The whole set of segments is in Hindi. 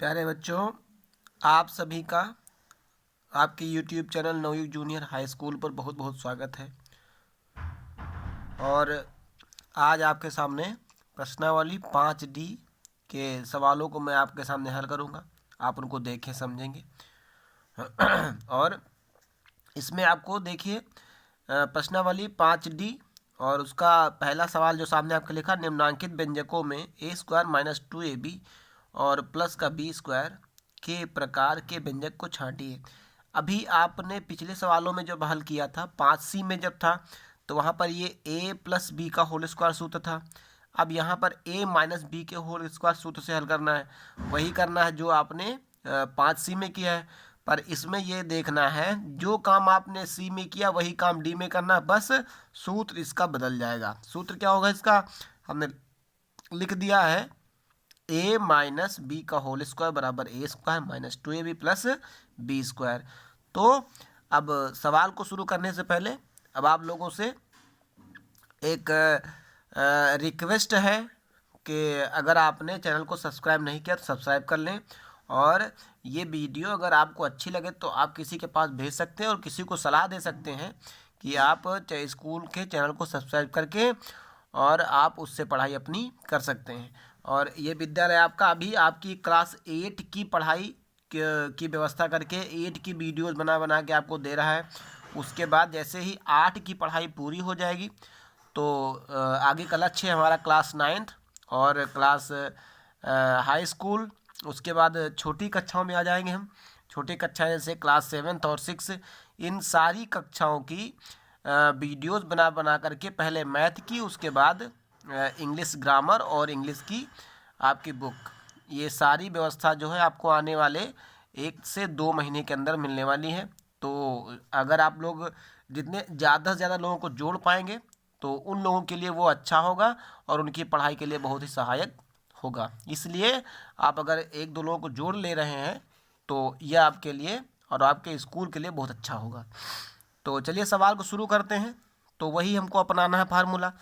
प्यारे बच्चों, आप सभी का आपके YouTube channel Navyug junior high school पर बहुत बहुत स्वागत है। और आज आपके सामने प्रश्नावली 5D के सवालों को मैं आपके सामने हल करूंगा। आप उनको देखें, समझेंगे। और इसमें आपको देखिए प्रश्नावली 5D और उसका पहला सवाल जो सामने आपके लिखा, निम्नांकित व्यंजकों में a² - 2ab और प्लस का b² के प्रकार के व्यंजक को छांटिए। अभी आपने पिछले सवालों में जब हल किया था 5C में जब था तो वहाँ पर ये a+b का होल स्क्वायर सूत्र था। अब यहाँ पर a-b के होल स्क्वायर सूत्र से हल करना है, वही करना है जो आपने 5C में किया है। पर इसमें ये देखना है जो काम आपने सी में किया वही काम डी में करना है, बस सूत्र इसका बदल जाएगा। सूत्र क्या होगा इसका, हमने लिख दिया है a-b का होल स्क्वायर बराबर a² - 2ab प्लस b²। तो अब सवाल को शुरू करने से पहले अब आप लोगों से एक रिक्वेस्ट है कि अगर आपने चैनल को सब्सक्राइब नहीं किया तो सब्सक्राइब कर लें, और ये वीडियो अगर आपको अच्छी लगे तो आप किसी के पास भेज सकते हैं और किसी को सलाह दे सकते हैं कि आप स्कूल के चैनल को सब्सक्राइब करके और आप उससे पढ़ाई अपनी कर सकते हैं। और ये विद्यालय आपका अभी आपकी क्लास 8 की पढ़ाई की व्यवस्था करके 8 की वीडियोस बना बना के आपको दे रहा है। उसके बाद जैसे ही 8 की पढ़ाई पूरी हो जाएगी तो आगे का लक्ष्य है हमारा क्लास 9th और क्लास हाई स्कूल। उसके बाद छोटी कक्षाओं में आ जाएंगे हम। छोटी कक्षाएं जैसे क्लास 7th और 6, इन सारी कक्षाओं की वीडियोस बना बना करके पहले मैथ की, उसके बाद इंग्लिश ग्रामर और इंग्लिश की आपकी बुक, ये सारी व्यवस्था जो है आपको आने वाले 1 से 2 महीने के अंदर मिलने वाली है। तो अगर आप लोग जितने ज़्यादा से ज़्यादा लोगों को जोड़ पाएंगे तो उन लोगों के लिए वो अच्छा होगा और उनकी पढ़ाई के लिए बहुत ही सहायक होगा। इसलिए आप अगर 1-2 लोगों को जोड़ ले रहे हैं तो यह आपके लिए और आपके स्कूल के लिए बहुत अच्छा होगा। तो चलिए सवाल को शुरू करते हैं। तो वही हमको अपनाना है फार्मूला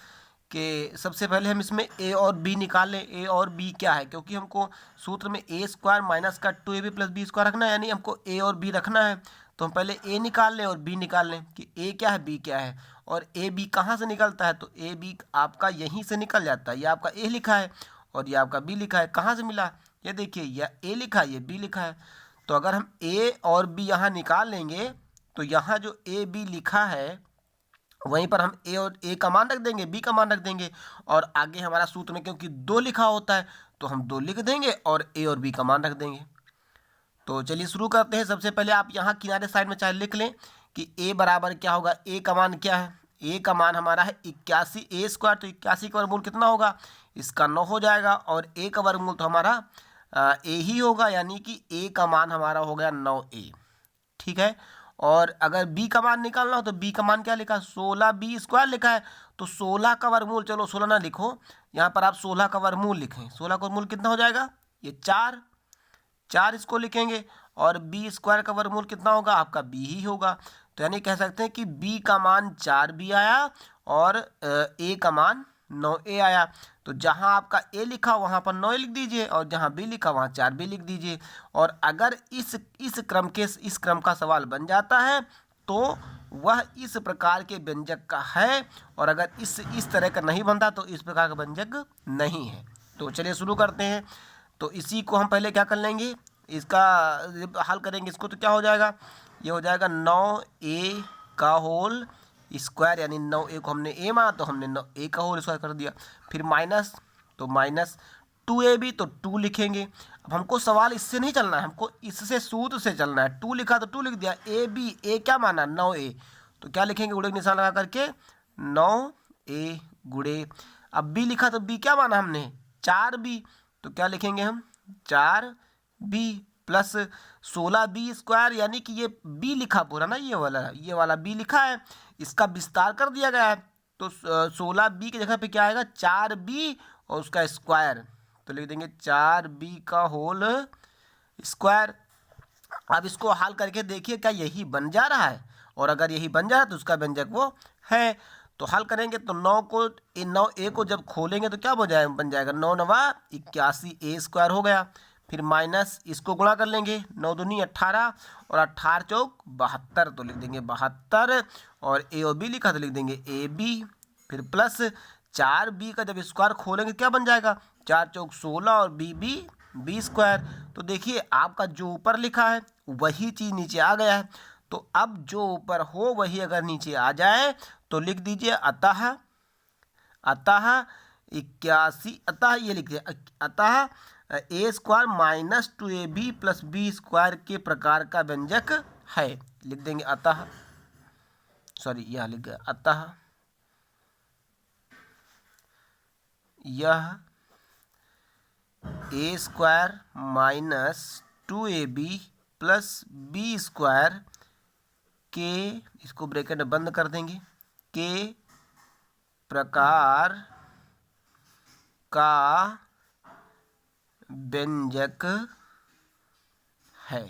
कि सबसे पहले हम इसमें a और b निकाल लें। a और b क्या है, क्योंकि हमको सूत्र में a² माइनस का 2ab प्लस b² रखना है, यानी हमको a और b रखना है। तो हम पहले a निकाल लें और b निकाल लें कि a क्या है b क्या है। और a b कहाँ से निकलता है, तो a b आपका यहीं से निकल जाता है। ये आपका a लिखा है और ये आपका b लिखा है। कहाँ से मिला, ये देखिए, यह a लिखा है, ये b लिखा है। तो अगर हम a और b यहाँ निकाल लेंगे तो यहाँ जो a b लिखा है वहीं पर हम a का मान रख देंगे, b का मान रख देंगे, और आगे हमारा सूत्र में क्योंकि 2 लिखा होता है तो हम 2 लिख देंगे और a और b का मान रख देंगे। तो चलिए शुरू करते हैं। सबसे पहले आप यहाँ किनारे साइड में चाहे लिख लें कि a बराबर क्या होगा। a का मान क्या है, a का मान हमारा है 81 a²। तो 81 का वर्गमूल कितना होगा, इसका 9 हो जाएगा, और a का वर्गमूल तो हमारा a ही होगा, यानी कि a का मान हमारा हो गया 9a। ठीक है। और अगर b का मान निकालना हो तो b का मान क्या लिखा है, 16b² लिखा है। तो 16 का वर्गमूल, चलो 16 ना लिखो, यहाँ पर आप 16 का वर्गमूल लिखें। 16 का वर्गमूल कितना हो जाएगा, ये 4 इसको लिखेंगे, और b² का वर्गमूल कितना होगा, आपका b ही होगा। तो यानी कह सकते हैं कि b का मान 4b आया और a का मान 9a आया। तो जहां आपका a लिखा वहां पर 9 लिख दीजिए, और जहां b लिखा वहां 4b लिख दीजिए। और अगर इस क्रम का सवाल बन जाता है तो वह इस प्रकार के व्यंजक का है, और अगर इस तरह का नहीं बनता तो इस प्रकार का व्यंजक नहीं है। तो चलिए शुरू करते हैं। तो इसी को हम पहले क्या कर लेंगे, इसका हल करेंगे इसको। तो क्या हो जाएगा, ये हो जाएगा 9a का होल स्क्वायर, यानी 9a को हमने a माना तो हमने 9a का होल स्क्वायर कर दिया। फिर माइनस, तो माइनस 2ab, तो 2 लिखेंगे। अब हमको सवाल इससे नहीं चलना है, हमको इससे सूत्र से चलना है। 2 लिखा तो 2 लिख दिया, a क्या माना 9a, तो क्या लिखेंगे, गुणे का निशान लगा करके 9a गुणे। अब b लिखा तो b क्या माना हमने 4b, तो क्या लिखेंगे हम 4b प्लस 16b², यानी कि ये b लिखा पूरा ना, ये वाला b लिखा है, इसका विस्तार कर दिया गया है। तो 16b की जगह पे क्या आएगा 4b और उसका स्क्वायर, तो लिख देंगे 4b का होल स्क्वायर। अब इसको हल करके देखिए क्या यही बन जा रहा है, और अगर यही बन जा रहा है तो उसका व्यंजक वो है। तो हल करेंगे तो 9a को जब खोलेंगे तो क्या बन जाएगा 9 9 81 a² हो गया। फिर माइनस इसको गुणा कर लेंगे, 9 दूनी 18 और 18 चौक 72, तो लिख देंगे 72। और ए और बी लिखा तो लिख देंगे ए बी। फिर प्लस 4b का जब स्क्वायर खोलेंगे क्या बन जाएगा, 4 चौक 16 और बी स्क्वायर। तो देखिए आपका जो ऊपर लिखा है वही चीज़ नीचे आ गया है। तो अब जो ऊपर हो वही अगर नीचे आ जाए तो लिख दीजिए अतः 81, अतः ये लिख दिया, अतः A square minus 2ab plus B square के प्रकार का व्यंजक है। लिख देंगे अतः, सॉरी यह लिख गया, अतः यह A square minus 2ab plus B square के, इसको ब्रैकेट में बंद कर देंगे, के प्रकार का व्यंजक है।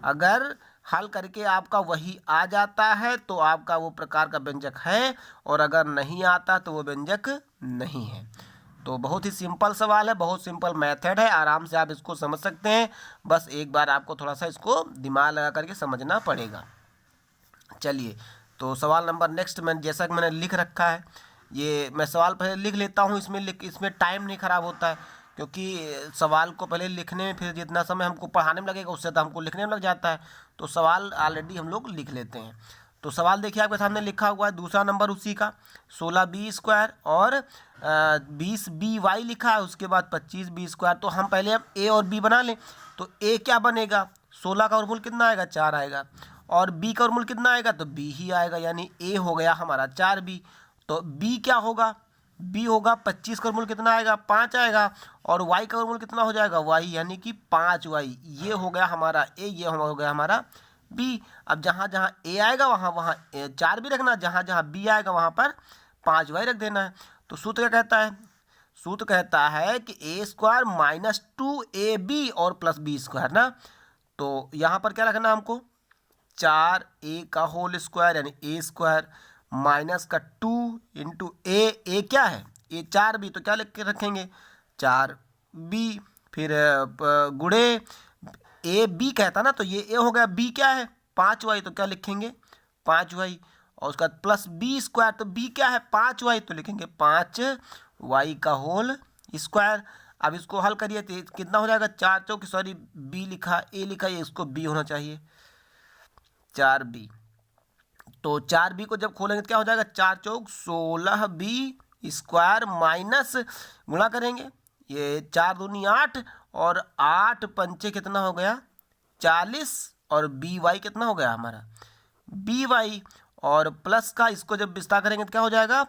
अगर हल करके आपका वही आ जाता है तो आपका वो प्रकार का व्यंजक है, और अगर नहीं आता तो वो व्यंजक नहीं है। तो बहुत ही सिंपल सवाल है, बहुत सिंपल मेथड है, आराम से आप इसको समझ सकते हैं। बस एक बार आपको थोड़ा सा इसको दिमाग लगा करके समझना पड़ेगा। चलिए, तो सवाल नंबर नेक्स्ट में जैसा कि मैंने लिख रखा है, ये मैं सवाल पहले लिख लेता हूँ, इसमें टाइम नहीं ख़राब होता है, क्योंकि सवाल को पहले लिखने में फिर जितना समय हमको पढ़ाने में लगेगा उससे तो हमको लिखने में लग जाता है। तो सवाल ऑलरेडी हम लोग लिख लेते हैं। तो सवाल देखिए आपके सामने लिखा हुआ है, दूसरा नंबर उसी का 16b स्क्वायर और 20by लिखा है, उसके बाद 25b स्क्वायर। तो हम पहले अब ए और बी बना लें। तो ए क्या बनेगा, 16 का वर्गमूल कितना आएगा, 4 आएगा, और बी का वर्गमूल कितना आएगा, तो बी ही आएगा, यानी ए हो गया हमारा 4b। तो बी क्या होगा, बी होगा 25 का वर्गमूल कितना आएगा, 5 आएगा, और वाई का वर्गमूल कितना हो जाएगा, वाई, यानी कि 5y। ये हो गया हमारा ए, ये हो गया हमारा बी। अब जहाँ जहाँ ए आएगा वहाँ वहाँ 4 भी रखना, जहाँ जहाँ बी आएगा वहाँ पर 5y रख देना है। तो सूत्र क्या कहता है, सूत्र कहता है कि ए स्क्वायर माइनस 2ab और प्लस बी स्क्वायर ना। तो यहाँ पर क्या रखना हमको, 4a का होल स्क्वायर यानी ए स्क्वायर माइनस का 2 इंटू ए क्या है, ए 4b, तो क्या लिख के रखेंगे 4b। फिर गुणे ए बी कहता ना, तो ये ए हो गया, बी क्या है 5y, तो क्या लिखेंगे 5y, और उसका प्लस बी स्क्वायर, तो बी क्या है 5y, तो लिखेंगे 5y का होल स्क्वायर। अब इसको हल करिए तो कितना हो जाएगा, 4 चौक, सॉरी बी लिखा, ए लिखा, ये इसको बी होना चाहिए, 4b। तो 4b को जब खोलेंगे तो क्या हो जाएगा, 4 चौक 16b स्क्वायर माइनस गुणा करेंगे, ये 4 दूनी 8 और 8 पंचे कितना हो गया 40, और बी वाई कितना हो गया हमारा बी वाई, और प्लस का इसको जब विस्तार करेंगे तो क्या हो जाएगा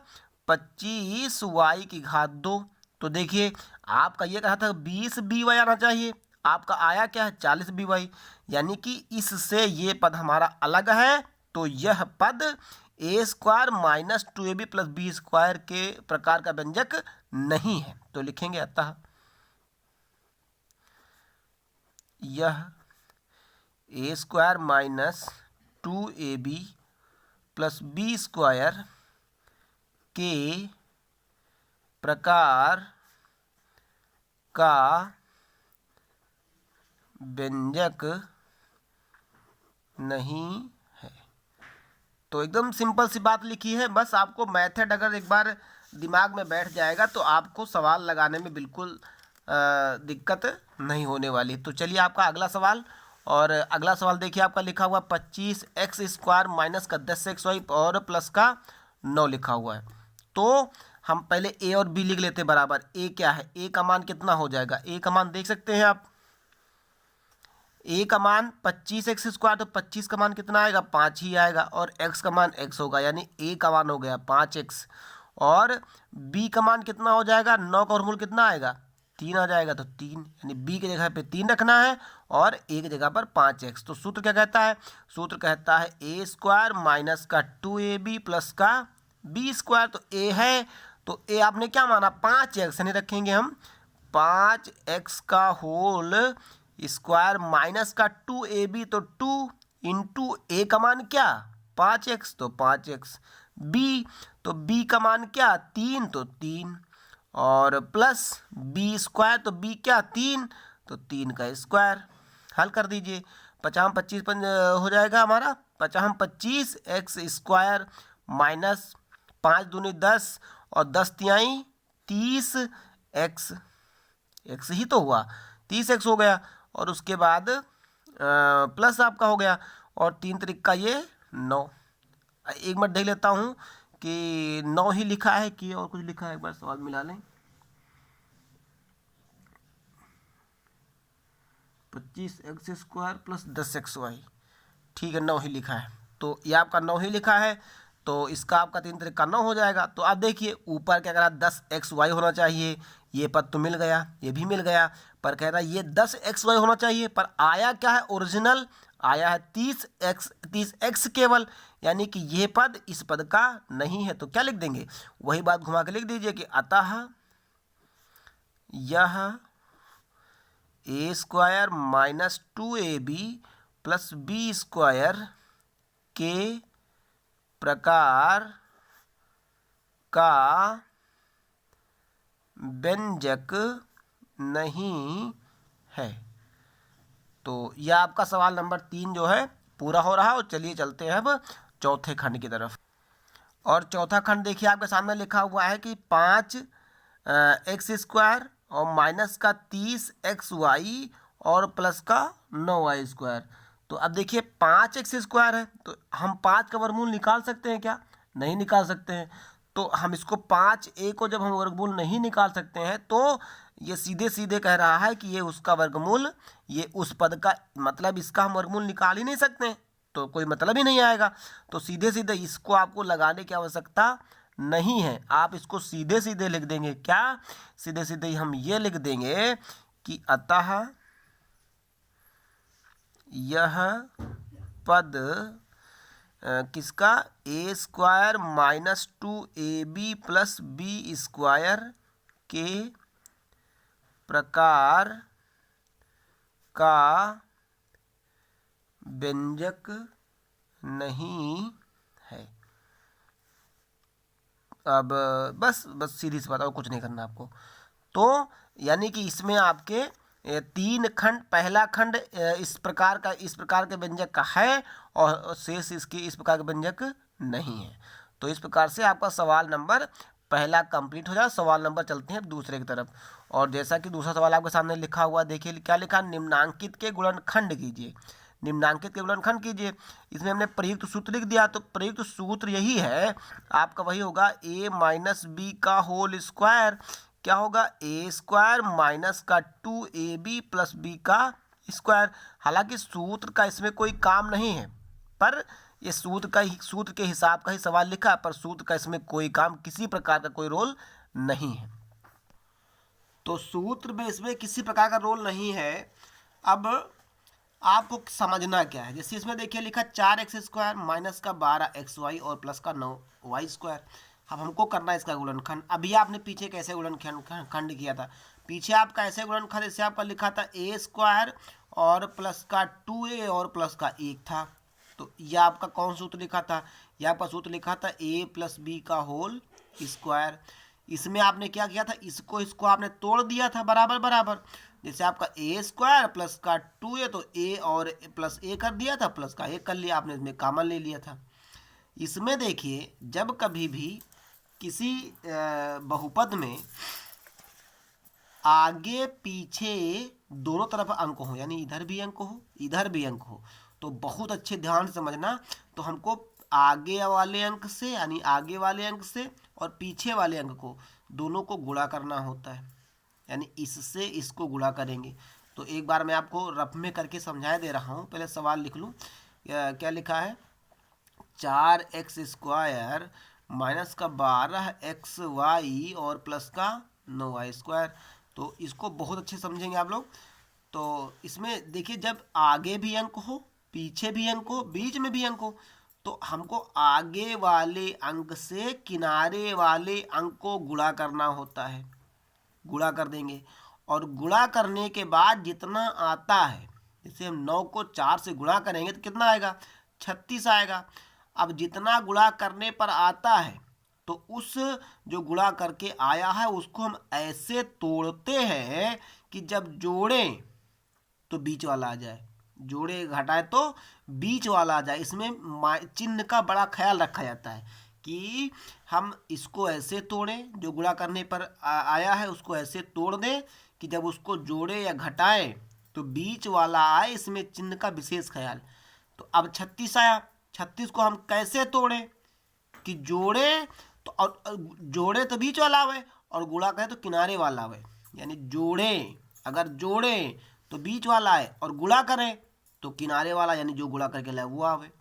25y की घात 2। तो देखिए आपका ये कहा था 20by आना चाहिए, आपका आया क्या है 40by, यानी कि इससे ये पद हमारा अलग है। तो यह पद A square minus 2ab plus B square के प्रकार का व्यंजक नहीं है। तो लिखेंगे अतः यह A square minus 2ab plus B square के प्रकार का व्यंजक नहीं है। तो एकदम सिंपल सी बात लिखी है, बस आपको मेथड अगर एक बार दिमाग में बैठ जाएगा तो आपको सवाल लगाने में बिल्कुल दिक्कत नहीं होने वाली। तो चलिए आपका अगला सवाल, और अगला सवाल देखिए आपका लिखा हुआ 25x स्क्वायर माइनस का 10xy और प्लस का 9 लिखा हुआ है। तो हम पहले ए और बी लिख लेते बराबर। ए क्या है, ए का मान कितना हो जाएगा, ए का मान देख सकते हैं आप, ए का मान 25x स्क्वायर, तो 25 का मान कितना आएगा 5 ही आएगा, और x का मान x होगा, यानी ए का मान हो गया 5x, और बी का मान कितना हो जाएगा, 9 का वर्गमूल कितना आएगा 3 आ जाएगा, तो 3, यानी बी की जगह पे 3 रखना है और ए की जगह पर 5x। तो सूत्र क्या कहता है, सूत्र कहता है ए स्क्वायर माइनस का 2ab प्लस का बी स्क्वायर। तो ए है तो ए आपने क्या माना 5x, यानी रखेंगे हम 5x का होल स्क्वायर माइनस का 2ab, तो 2 इंटू ए का मान क्या 5x, तो 5x, बी तो बी का मान क्या 3, तो 3, और प्लस बी स्क्वायर, तो बी क्या 3, तो 3 का स्क्वायर। हल कर दीजिए, 50 25 हो जाएगा हमारा 50 25 एक्स स्क्वायर माइनस 5 दूनी 10 और 10 तिहाई 30 एक्स, एक्स ही तो हुआ, 30 एक्स हो गया। और उसके बाद प्लस आपका हो गया, और 3 तरीक का ये 9। एक मिनट देख लेता हूँ कि 9 ही लिखा है कि और कुछ लिखा है, एक बार सवाल मिला लें। 25 x square plus 10 x y, ठीक है 9 ही लिखा है, तो ये आपका 9 ही लिखा है, तो इसका आपका 3 तरीक का 9 हो जाएगा। तो आप देखिए ऊपर क्या कह रहा 10 एक्स वाई होना चाहिए, ये पद तो मिल गया, ये भी मिल गया, पर कह रहा है ये 10 एक्स वाई होना चाहिए, पर आया क्या है ओरिजिनल, आया है 30 एक्स केवल, यानी कि ये पद इस पद का नहीं है। तो क्या लिख देंगे, वही बात घुमा के लिख दीजिए कि अतः यह A square minus 2ab plus B square के प्रकार का व्यंजक नहीं है। तो यह आपका सवाल नंबर 3 जो है पूरा हो रहा है। और चलिए चलते हैं अब चौथे खंड की तरफ। और चौथा खंड देखिए आपके सामने लिखा हुआ है कि 5 एक्स स्क्वायर और माइनस का 30 एक्स वाई और प्लस का 9 वाई स्क्वायर। तो अब देखिए 5 एक्स स्क्वायर है, तो हम 5 का वर्गमूल निकाल सकते हैं क्या, नहीं निकाल सकते हैं। तो हम इसको 5a को जब हम वर्गमूल नहीं निकाल सकते हैं, तो ये सीधे सीधे कह रहा है कि ये उसका वर्गमूल, ये उस पद का, मतलब इसका हम वर्गमूल निकाल ही नहीं सकते हैं, तो कोई मतलब ही नहीं आएगा। तो सीधे सीधे इसको आपको लगाने की आवश्यकता नहीं है, आप इसको सीधे सीधे लिख देंगे। क्या, सीधे सीधे हम ये लिख देंगे कि अतः यह पद किसका, A square minus 2ab plus B square के प्रकार का व्यंजक नहीं है। अब बस सीधी सी बात, और कुछ नहीं करना आपको। तो यानी कि इसमें आपके 3 खंड, पहला खंड इस प्रकार के व्यंजक का है और शेष इसके इस प्रकार के व्यंजक नहीं है। तो इस प्रकार से आपका सवाल नंबर पहला कंप्लीट हो जाए। सवाल नंबर चलते हैं दूसरे की तरफ। और जैसा कि दूसरा सवाल आपके सामने लिखा हुआ, देखिए क्या लिखा, निम्नांकित के गुणनखंड कीजिए, निम्नांकित के गुणनखंड कीजिए। इसमें हमने प्रयुक्त सूत्र लिख दिया, तो प्रयुक्त सूत्र यही है आपका, वही होगा a माइनस बी का होल स्क्वायर, क्या होगा ए स्क्वायर माइनस का 2ab प्लस बी का स्क्वायर। हालांकि सूत्र का इसमें कोई काम नहीं है, पर ये सूत्र के हिसाब का ही सवाल लिखा, पर सूत्र का इसमें कोई काम, किसी प्रकार का कोई रोल नहीं है। तो सूत्र में इसमें किसी प्रकार का रोल नहीं है। अब आपको समझना क्या है, जैसे इसमें देखिए लिखा 4 एक्स स्क्वायर माइनस का 12 एक्स वाई और प्लस का 9 वाई स्क्वायर। अब हमको करना है इसका गुणनखंड। अभी आपने पीछे कैसे गुणनखंड किया था, पीछे आपका ऐसे गुणनखंड, जैसे आपका लिखा था ए स्क्वायर और प्लस का 2a और प्लस का 1 था। तो यह आपका कौन सूत्र लिखा था, यह आपका सूत्र लिखा था a प्लस बी का होल स्क्वायर। इसमें आपने क्या किया था, इसको आपने तोड़ दिया था बराबर बराबर। जैसे आपका ए स्क्वायर प्लस का 2a, तो a और प्लस a कर दिया था, प्लस का 1 कर लिया आपने, इसमें कॉमन ले लिया था। इसमें देखिए जब कभी भी किसी बहुपद में आगे पीछे दोनों तरफ अंक हो, यानी इधर भी अंक हो इधर भी अंक हो, तो बहुत अच्छे ध्यान से समझना। तो हमको आगे वाले अंक से, यानी आगे वाले अंक से और पीछे वाले अंक को, दोनों को गुणा करना होता है, यानी इससे इसको गुणा करेंगे। तो एक बार मैं आपको रफ में करके समझा दे रहा हूँ, पहले सवाल लिख लूँ। क्या लिखा है, 4 एक्स स्क्वायर माइनस का 12 एक्स वाई और प्लस का 9 वाई स्क्वायर। तो इसको बहुत अच्छे समझेंगे आप लोग। तो इसमें देखिए जब आगे भी अंक हो, पीछे भी अंक हो, बीच में भी अंक हो, तो हमको आगे वाले अंक से किनारे वाले अंक को गुणा करना होता है। गुणा कर देंगे, और गुणा करने के बाद जितना आता है, जैसे हम 9 को 4 से गुणा करेंगे तो कितना आएगा, 36 आएगा। अब जितना गुणा करने पर आता है, तो उस जो गुणा करके आया है उसको हम ऐसे तोड़ते हैं कि जब जोड़ें तो बीच वाला आ जाए, जोड़े घटाए तो बीच वाला आ जाए। इसमें चिन्ह का बड़ा ख्याल रखा जाता है कि हम इसको ऐसे तोड़ें, जो गुणा करने पर आया है उसको ऐसे तोड़ दें कि जब उसको जोड़े या घटाएं तो बीच वाला आए। इसमें चिन्ह का विशेष ख्याल। तो अब 36 आया, 36 को हम कैसे तोड़ें कि जोड़े तो और जोड़े तो बीच वाला आवे और गुणा करें तो किनारे वाला आवे। यानी जोड़े, अगर जोड़े तो बीच वाला आए और गुणा करें तो किनारे वाला, यानी जो गुणा करके लाए वो आवे।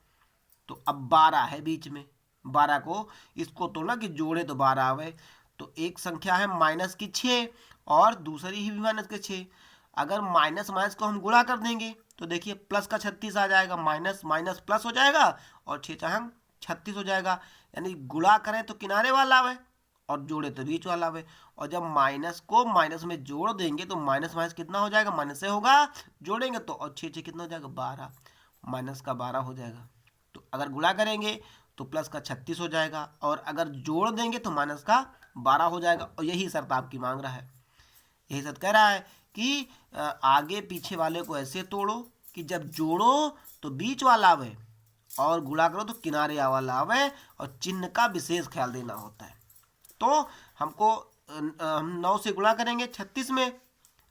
तो अब 12 है बीच में, 12 को इसको तोड़ना कि जोड़े तो 12 आवे। तो एक संख्या है माइनस की 6 और दूसरी ही भी माइनस के 6। अगर माइनस माइनस को हम गुणा कर देंगे तो देखिए प्लस का 36 आ जाएगा, माइनस माइनस प्लस हो जाएगा और 6 चाहे 36 हो जाएगा। यानी गुणा करें तो किनारे वाला आवे और जोड़े तो बीच वाला आवे। और जब माइनस को माइनस में जोड़ देंगे तो माइनस माइनस कितना हो जाएगा, माइनस से होगा, जोड़ेंगे तो और 6 कितना हो जाएगा, 12, माइनस का 12 हो जाएगा। तो अगर गुणा करेंगे तो प्लस का 36 हो जाएगा और अगर जोड़ देंगे तो माइनस का 12 हो जाएगा। और यही शर्त आपकी मांग रहा है, यही शर्त कह रहा है कि आगे पीछे वाले को ऐसे तोड़ो कि जब जोड़ो तो बीच वाला आवे और गुणा करो तो किनारे वाला आवे, और चिन्ह का विशेष ख्याल देना होता है। तो हमको हम 9 से गुणा करेंगे 36 में,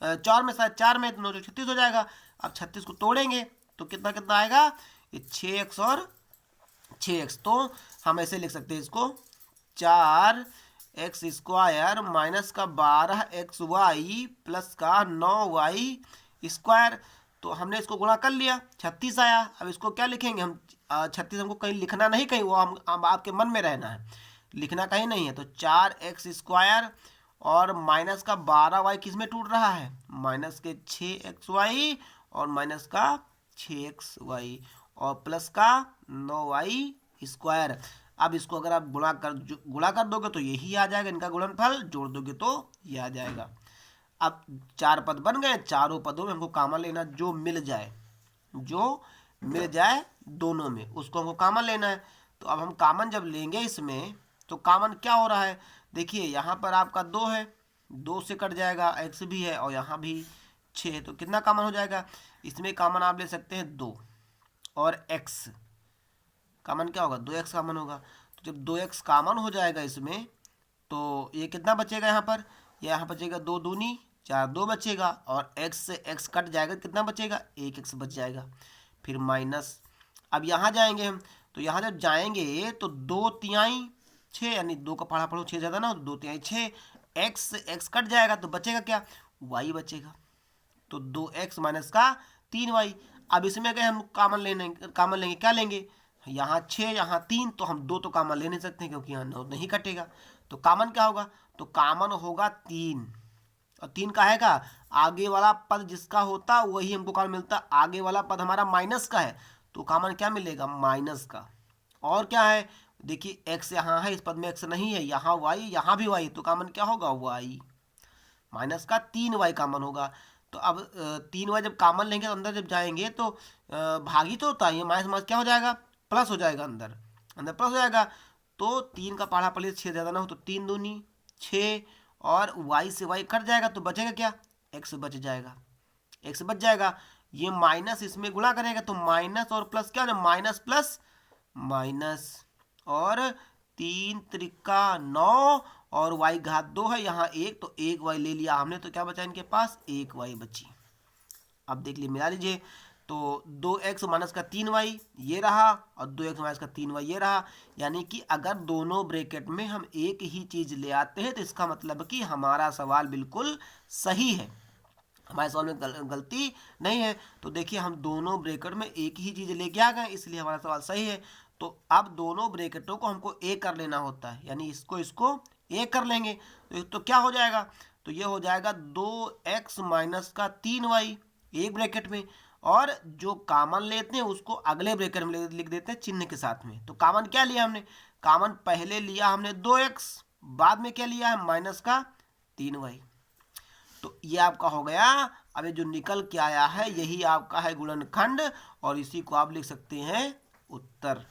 4 में, शायद 4 में, 9 से 36 हो जाएगा। अब 36 को तोड़ेंगे तो कितना कितना आएगा, ये 6x और 6x। तो हम ऐसे लिख सकते हैं इसको, 4x स्क्वायर माइनस का 12xy प्लस का 9y स्क्वायर। तो हमने इसको गुणा कर लिया, 36 आया। अब इसको क्या लिखेंगे हम, 36 हमको कहीं लिखना नहीं, कहीं वो हम आपके मन में रहना है, लिखना कहीं नहीं है। तो 4x स्क्वायर और माइनस का 12y किस में टूट रहा है, माइनस के 6xy और माइनस का 6xy और प्लस का 9y स्क्वायर। अब इसको अगर आप गुणा कर दोगे तो यही आ जाएगा, इनका गुणनफल जोड़ दोगे तो ये आ जाएगा। अब 4 पद बन गए, चारों पदों में हमको कॉमन लेना, जो मिल जाए, जो मिल जाए दोनों में उसको हमको कॉमन लेना है। तो अब हम कॉमन जब लेंगे इसमें तो कॉमन क्या हो रहा है, देखिए यहाँ पर आपका 2 है, 2 से कट जाएगा, x भी है और यहाँ भी 6 है, तो कितना कॉमन हो जाएगा, इसमें कॉमन आप ले सकते हैं 2 और x कॉमन क्या होगा, 2x कॉमन होगा। तो जब 2x कॉमन हो जाएगा इसमें तो ये कितना बचेगा, यहाँ बचेगा 2 दूनी 4, 2 बचेगा और x से x कट जाएगा, कितना बचेगा, 1x बच जाएगा। फिर माइनस, अब यहाँ जाएंगे हम, तो यहाँ जब जाएंगे तो 2 तिहाई 6, यानी 2 का पढ़ा पढ़ो 6 ज़्यादा ना, 2 तिहाई 6, x से x कट जाएगा तो बचेगा क्या, y बचेगा। तो 2x माइनस का 3y। अब इसमें अगर हम कॉमन लेंगे क्या लेंगे, यहाँ 6 यहाँ 3, तो हम 2 तो कॉमन ले नहीं सकते क्योंकि यहाँ 9 नहीं कटेगा। तो कॉमन क्या होगा, तो कॉमन होगा 3, और 3 का है का आगे वाला पद जिसका होता वही हमको कॉमन मिलता। आगे वाला पद हमारा माइनस का है तो कॉमन क्या मिलेगा, माइनस का। और क्या है, देखिए x यहाँ है, इस पद में x नहीं है, यहाँ y, यहाँ भी y, तो कॉमन क्या होगा, y, माइनस का 3y कॉमन होगा। तो अब 3y जब कॉमन लेंगे तो अंदर जब जाएंगे तो भागी तो होता है, ये माइनस माइनस क्या हो जाएगा, प्लस हो जाएगा, अंदर प्लस हो जाएगा। तो 3 का पढ़ा पढ़िए 6 ज़्यादा ना हो, तो 3 दूनी 6 और y से y कट जाएगा तो बचेगा क्या, x बच जाएगा, x बच जाएगा। ये माइनस इसमें गुणा करेगा तो माइनस और प्लस क्या है, माइनस प्लस माइनस, और 3 त्रिका 9 और y घात 2 है, यहाँ 1, तो 1y ले लिया हमने, तो क्या बचा इनके पास, 1y बची। अब देख लीजिए, मिला लीजिए, तो 2x माइनस का 3y ये रहा और 2x माइनस का 3y ये रहा। यानी कि अगर दोनों ब्रैकेट में हम एक ही चीज़ ले आते हैं तो इसका मतलब कि हमारा सवाल बिल्कुल सही है, हमारे सवाल में गलती नहीं है। तो देखिए हम दोनों ब्रैकेट में एक ही चीज़ लेके आ गए, इसलिए हमारा सवाल सही है। तो अब दोनों ब्रैकेटों को हमको एक कर लेना होता है, यानी इसको एक कर लेंगे तो क्या हो जाएगा, तो ये हो जाएगा 2x माइनस का 3y एक ब्रैकेट में, और जो कॉमन लेते हैं उसको अगले ब्रैकेट में लिख देते हैं चिन्ह के साथ में। तो कॉमन क्या लिया हमने, कॉमन पहले लिया हमने 2x, बाद में क्या लिया है, माइनस का 3y। तो ये आपका हो गया। अब ये जो निकल के आया है यही आपका है गुणनखंड, और इसी को आप लिख सकते हैं उत्तर।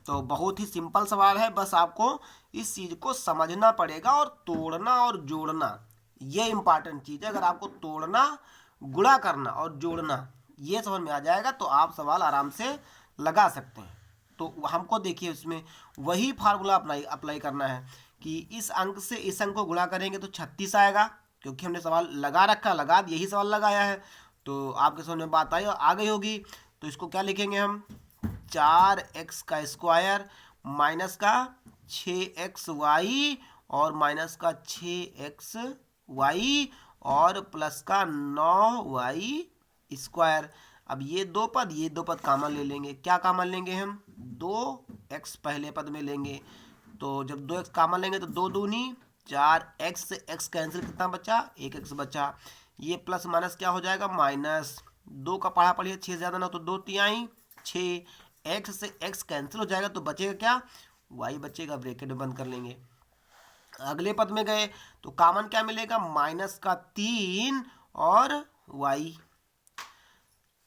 तो बहुत ही सिंपल सवाल है, बस आपको इस चीज़ को समझना पड़ेगा और तोड़ना और जोड़ना ये इंपॉर्टेंट चीज़ है। अगर आपको तोड़ना, गुणा करना और जोड़ना ये समझ में आ जाएगा तो आप सवाल आराम से लगा सकते हैं। तो हमको देखिए इसमें वही फार्मूला अप्लाई करना है कि इस अंक से इस अंक को गुणा करेंगे तो 36 आएगा, क्योंकि हमने सवाल लगा रखा, लगा यही सवाल लगाया है। तो आपके समझ में बात आई और आ गई होगी। तो इसको क्या लिखेंगे हम, 4x का स्क्वायर माइनस का 6xy और माइनस का 6xy और प्लस का 9y स्क्वायर। अब ये दो पद कॉमन ले लेंगे। क्या कॉमन लेंगे हम, 2x पहले पद में लेंगे। तो जब 2x कॉमन लेंगे तो 2 दूनी 4x से x कैंसिल, कितना बचा, 1x बचा। ये प्लस माइनस क्या हो जाएगा, माइनस। 2 का पढ़ा पढ़िए, 6 ज़्यादा ना तो 2 तिहाई 6, x से x कैंसिल हो जाएगा तो बचेगा क्या, y बचेगा, ब्रैकेट में बंद कर लेंगे। अगले पद में गए तो कॉमन क्या मिलेगा, माइनस का 3 और y।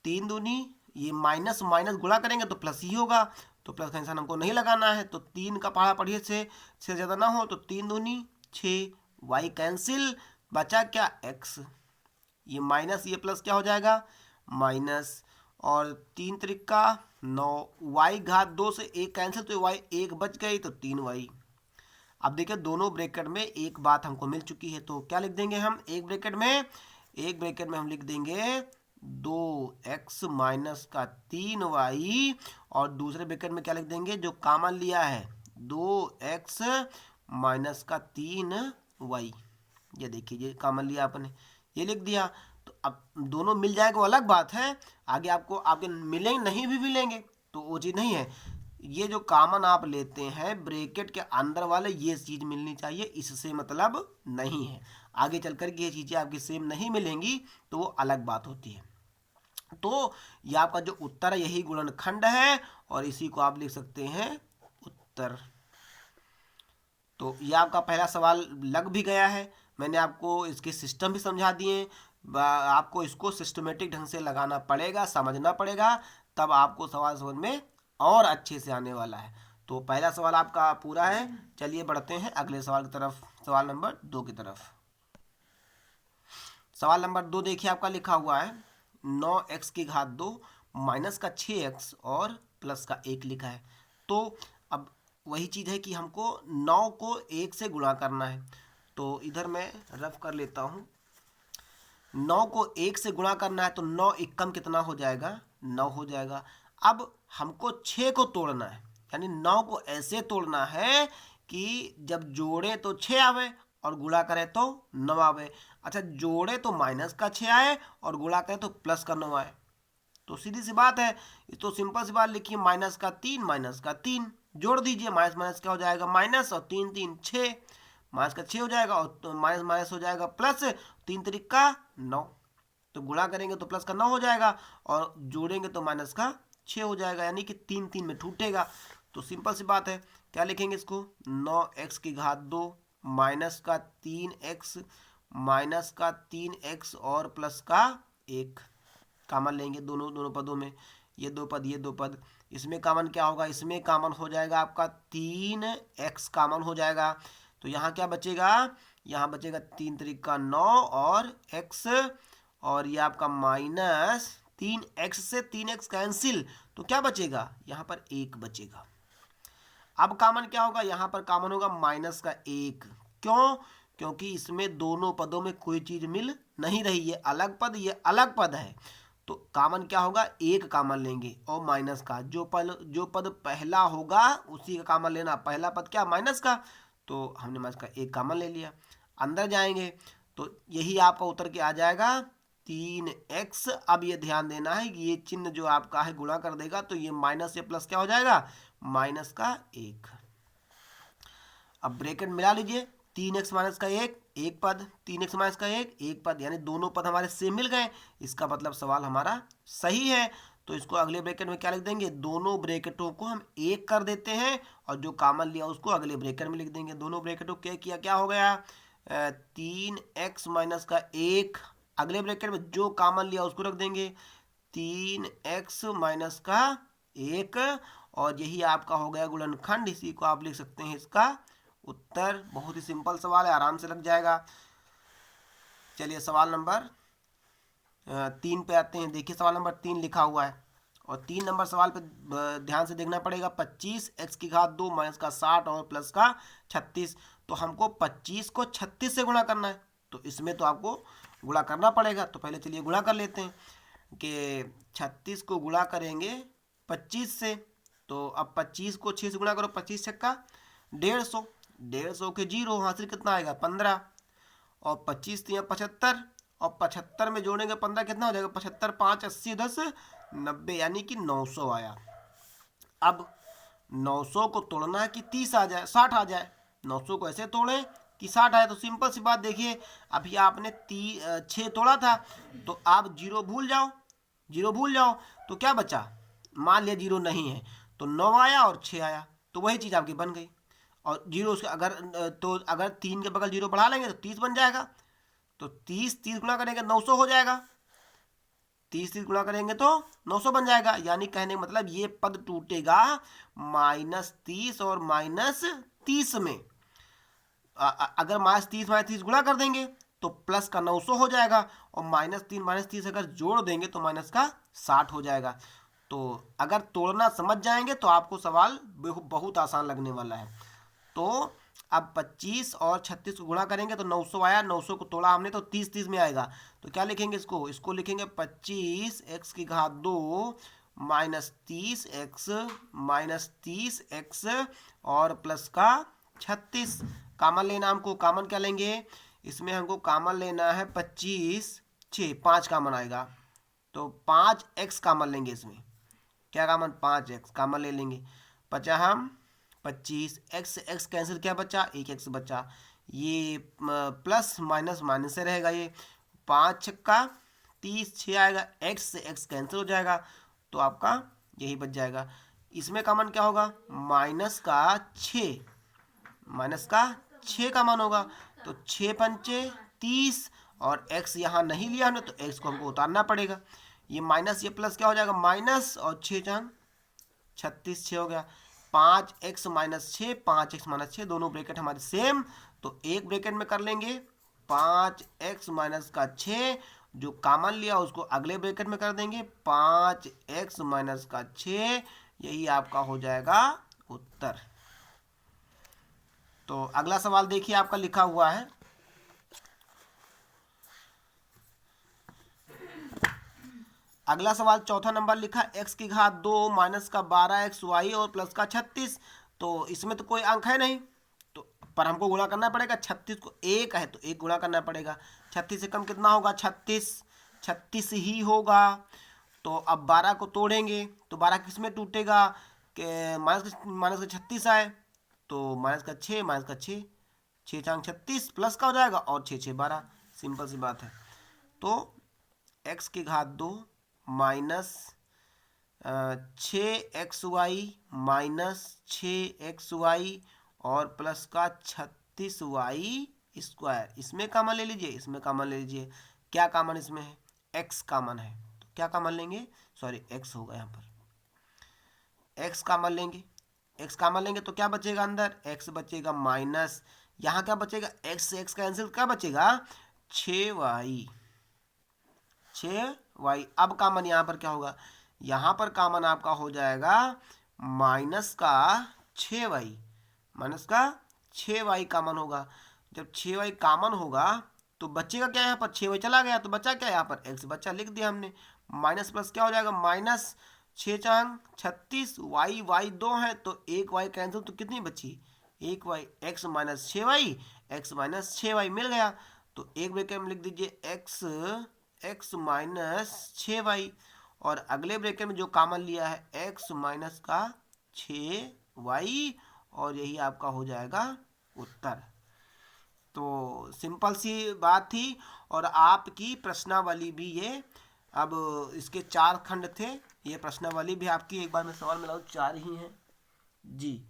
3 दूनी, ये माइनस माइनस गुणा करेंगे तो प्लस ही होगा, तो प्लस का निशान हमको नहीं लगाना है। तो 3 का पढ़ा पढ़िए, 6 ज़्यादा ना हो तो 3 दूनी 6, y कैंसिल, बचा क्या, x। ये माइनस ये प्लस क्या हो जाएगा, माइनस, और 3 त्रिका 9, y घात 2 से 1 कैंसिल तो y 1 बच गई तो 3y। अब देखिए दोनों ब्रैकेट में एक बात हमको मिल चुकी है, तो क्या लिख देंगे हम, एक ब्रैकेट में हम लिख देंगे 2x माइनस का 3y और दूसरे ब्रैकेट में क्या लिख देंगे, जो कॉमन लिया है 2x माइनस का 3y। ये देखिए ये कॉमन लिया आपने, ये लिख दिया। तो अब दोनों मिल जाएगा वो अलग बात है, आगे आपको आपके मिलेंगे नहीं भी मिलेंगे तो वो चीज़ नहीं है। ये जो कॉमन आप लेते हैं ब्रैकेट के अंदर वाले, ये चीज़ मिलनी चाहिए, इससे मतलब नहीं है। आगे चल कर के ये चीज़ें आपकी सेम नहीं मिलेंगी तो वो अलग बात होती है। तो ये आपका जो उत्तर है यही गुणनखंड है और इसी को आप लिख सकते हैं उत्तर। तो ये आपका पहला सवाल लग भी गया है, मैंने आपको इसके सिस्टम भी समझा दिए। आपको इसको सिस्टमेटिक ढंग से लगाना पड़ेगा, समझना पड़ेगा, तब आपको सवाल समझ में और अच्छे से आने वाला है। तो पहला सवाल आपका पूरा है। चलिए बढ़ते हैं अगले सवाल की तरफ, सवाल नंबर 2 की तरफ। सवाल नंबर 2 देखिए आपका लिखा हुआ है 9x की घात 2 माइनस का 6x और प्लस का 1 लिखा है। तो अब वही चीज़ है कि हमको 9 को 1 से गुणा करना है। तो इधर मैं रफ कर लेता हूँ, 9 को 1 से गुणा करना है तो 9 एकम कितना हो जाएगा, 9 हो जाएगा। अब हमको 6 को तोड़ना है, यानी 9 को ऐसे तोड़ना है कि जब जोड़े तो 6 आवे और गुणा करें तो 9 आवे। अच्छा, जोड़े तो माइनस का 6 आए और गुणा करें तो प्लस का 9 आए। तो सीधी सी बात है, तो सिंपल सी बात लिखिए, माइनस का 3 जोड़ दीजिए, माइनस माइनस क्या हो जाएगा, माइनस, और 3 3 6, माइनस का 6 हो जाएगा और तो माइनस माइनस हो जाएगा प्लस, 3 त्रिका 9। तो गुणा करेंगे तो प्लस का 9 हो जाएगा और जोड़ेंगे तो माइनस का 6 हो जाएगा, यानी कि 3 3 में टूटेगा। तो सिंपल सी बात है, क्या लिखेंगे इसको, 9x की घात 2 माइनस का 3x माइनस का 3x और प्लस का 1 कॉमन लेंगे दोनों पदों में, ये दो पद, इसमें कॉमन क्या होगा, इसमें कॉमन हो जाएगा आपका 3x कॉमन हो जाएगा। तो यहाँ क्या बचेगा, यहाँ बचेगा 3 त्रिका 9 और x, और ये आपका माइनस 3x से 3x कैंसिल, तो क्या बचेगा, यहाँ पर 1 बचेगा। अब कॉमन क्या होगा, यहाँ पर कॉमन होगा माइनस का 1। क्यों, क्योंकि इसमें दोनों पदों में कोई चीज़ मिल नहीं रही, ये अलग पद ये अलग पद है। तो कॉमन क्या होगा, 1 कॉमन लेंगे और माइनस का जो पद पहला होगा उसी का कॉमन लेना। पहला पद क्या, माइनस का, तो हमने माइनस का 1 कॉमन ले लिया। अंदर जाएंगे तो यही आपका उत्तर क्या आ जाएगा, 3x। अब ये ध्यान देना है कि ये चिन्ह जो आपका है गुणा कर देगा, तो ये माइनस से प्लस क्या हो जाएगा, माइनस का 1। अब ब्रैकेट मिला लीजिए, 3x माइनस का 1 एक पद, 3x माइनस का 1 एक पद, यानी दोनों पद हमारे सेम मिल गए। इसका मतलब सवाल हमारा सही है। तो इसको अगले ब्रैकेट में क्या लिख देंगे, दोनों ब्रैकेटों को हम 1 कर देते हैं और जो कॉमन लिया उसको अगले ब्रैकेट में लिख देंगे। दोनों ब्रैकेटों क्या किया, क्या हो गया, 3x माइनस का 1, अगले ब्रैकेट में जो कॉमन लिया उसको रख देंगे 3x माइनस का 1 और यही आपका हो गया गुणनखंड। इसी को आप लिख सकते हैं इसका उत्तर। बहुत ही सिंपल सवाल है, आराम से लग जाएगा। चलिए सवाल नंबर 3 पे आते हैं। देखिए सवाल नंबर 3 लिखा हुआ है और 3 नंबर सवाल पे ध्यान से देखना पड़ेगा। 25 x की घात 2 माइनस का 60 और प्लस का 36। तो हमको 25 को 36 से गुणा करना है, तो इसमें तो आपको गुणा करना पड़ेगा। तो पहले चलिए गुणा कर लेते हैं कि 36 को गुणा करेंगे 25 से। तो अब 25 को 6 से गुणा करो, 25 छक्का 150, 150 के जीरो हासिल कितना आएगा 15, और 25 3 75, और 75 में जोड़ेंगे 15 कितना हो जाएगा 75 5 80 10 90, यानी कि 900 आया। अब 900 को तोड़ना है कि 30 आ जाए 60 आ जाए। 900 को ऐसे तोड़ें कि 60 आए। तो सिंपल सी बात, देखिए अभी आपने 6 तोड़ा था, तो आप जीरो भूल जाओ, जीरो भूल जाओ। तो क्या बचा, मान लिया जीरो नहीं है तो 9 आया और 6 आया, तो वही चीज़ आपकी बन गई। और जीरो उसके अगर 3 के बगल जीरो बढ़ा लेंगे तो 30 बन जाएगा। तो 30 गुणा करेंगे 900 हो जाएगा, 30 गुणा करेंगे तो 900 बन जाएगा। यानी कहने का मतलब ये पद टूटेगा -30 और -30 में। अगर -30 गुणा कर देंगे तो प्लस का 900 हो जाएगा, और -30 अगर जोड़ देंगे तो माइनस का 60 हो जाएगा। तो अगर तोड़ना समझ जाएंगे तो आपको सवाल बहुत आसान लगने वाला है। तो अब 25 और 36 को गुणा करेंगे तो 900 आया, 900 को तोड़ा हमने तो 30 में आएगा। तो क्या लिखेंगे इसको लिखेंगे 25 x की घात 2 माइनस 30 x और प्लस का 36। कॉमन लेना हमको, कॉमन क्या लेंगे इसमें, हमको कॉमन लेना है 25 6 5 कॉमन आएगा, तो 5x कॉमन लेंगे इसमें। क्या कॉमन 5x कॉमन ले लेंगे। बचा हम 25 x कैंसिल, क्या बचा 1x बचा। ये प्लस माइनस माइनस से रहेगा, ये 5 छक्का 30 6 आएगा, x से x कैंसिल हो जाएगा, तो आपका यही बच जाएगा। इसमें कॉमन क्या होगा माइनस का 6 का मान होगा, तो 6 पंचे 30, और x यहाँ नहीं लिया हमने तो x को हमको उतारना पड़ेगा। ये माइनस ये प्लस क्या हो जाएगा माइनस, और 6 चांग 36 6 हो गया। 5x माइनस 6 5x माइनस 6 दोनों ब्रैकेट हमारे सेम, तो एक ब्रैकेट में कर लेंगे 5x माइनस का 6, जो कॉमन लिया उसको अगले ब्रैकेट में कर देंगे 5x माइनस का 6। यही आपका हो जाएगा उत्तर। तो अगला सवाल देखिए आपका लिखा हुआ है। अगला सवाल चौथा नंबर लिखा, x की घात 2 माइनस का 12xy और प्लस का 36। तो इसमें तो कोई अंक है नहीं, तो पर हमको गुणा करना पड़ेगा। 36 को 1 है तो 1 गुणा करना पड़ेगा। 36 से कम कितना होगा 36 ही होगा। तो अब 12 को तोड़ेंगे तो 12 किस में टूटेगा कि माइनस का 36 आए, तो माइनस का 6 6 चांग 36 प्लस का हो जाएगा, और 6 6 12, सिंपल सी बात है। तो x की घात 2 माइनस 6xy माइनस 6xy और प्लस का 36y स्क्वायर, इसमें कॉमन ले लीजिए, इसमें कॉमन ले लीजिए। क्या कॉमन इसमें है x कॉमन है, तो क्या कॉमन लेंगे, सॉरी x होगा यहाँ पर, x कॉमन लेंगे। x कॉमन लेंगे तो क्या बचेगा अंदर, x बचेगा माइनस, यहाँ क्या बचेगा x से x कैंसिल, क्या बचेगा 6y। अब कॉमन यहाँ पर क्या होगा, यहाँ पर कॉमन आपका हो जाएगा माइनस का 6y कॉमन होगा। जब 6y कॉमन होगा तो बचेगा क्या, यहाँ पर 6y चला गया तो बचा क्या, यहाँ पर x बचा, लिख दिया हमने। माइनस प्लस क्या हो जाएगा माइनस 6 चांग 36, y 2 है तो 1y कैंसिल, तो कितनी बची 1y, x माइनस 6y मिल गया। तो एक ब्रैकेट में लिख दीजिए x माइनस 6y, और अगले ब्रैकेट में जो कॉमन लिया है x माइनस का 6y, और यही आपका हो जाएगा उत्तर। तो सिंपल सी बात थी, और आपकी प्रश्नावली भी ये, अब इसके 4 खंड थे, ये प्रश्नावली भी आपकी, एक बार मैं सवाल मिलाऊँ 4 ही हैं जी।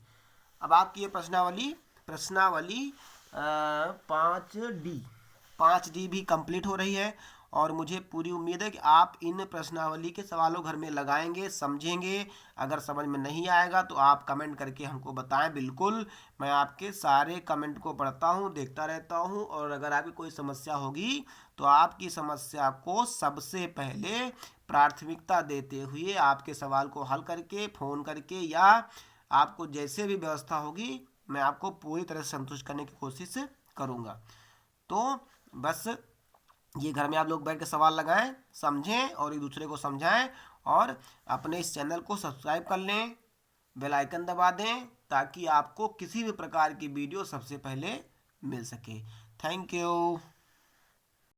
अब आपकी ये प्रश्नावली 5D भी कंप्लीट हो रही है, और मुझे पूरी उम्मीद है कि आप इन प्रश्नावली के सवालों घर में लगाएंगे, समझेंगे। अगर समझ में नहीं आएगा तो आप कमेंट करके हमको बताएं। बिल्कुल, मैं आपके सारे कमेंट को पढ़ता हूँ, देखता रहता हूँ, और अगर आपकी कोई समस्या होगी तो आपकी समस्या को सबसे पहले प्राथमिकता देते हुए आपके सवाल को हल करके, फ़ोन करके, या आपको जैसे भी व्यवस्था होगी मैं आपको पूरी तरह से संतुष्ट करने की कोशिश करूँगा। तो बस ये घर में आप लोग बैठ के सवाल लगाएं, समझें और एक दूसरे को समझाएं, और अपने इस चैनल को सब्सक्राइब कर लें, बेल आइकन दबा दें, ताकि आपको किसी भी प्रकार की वीडियो सबसे पहले मिल सके। Thank you.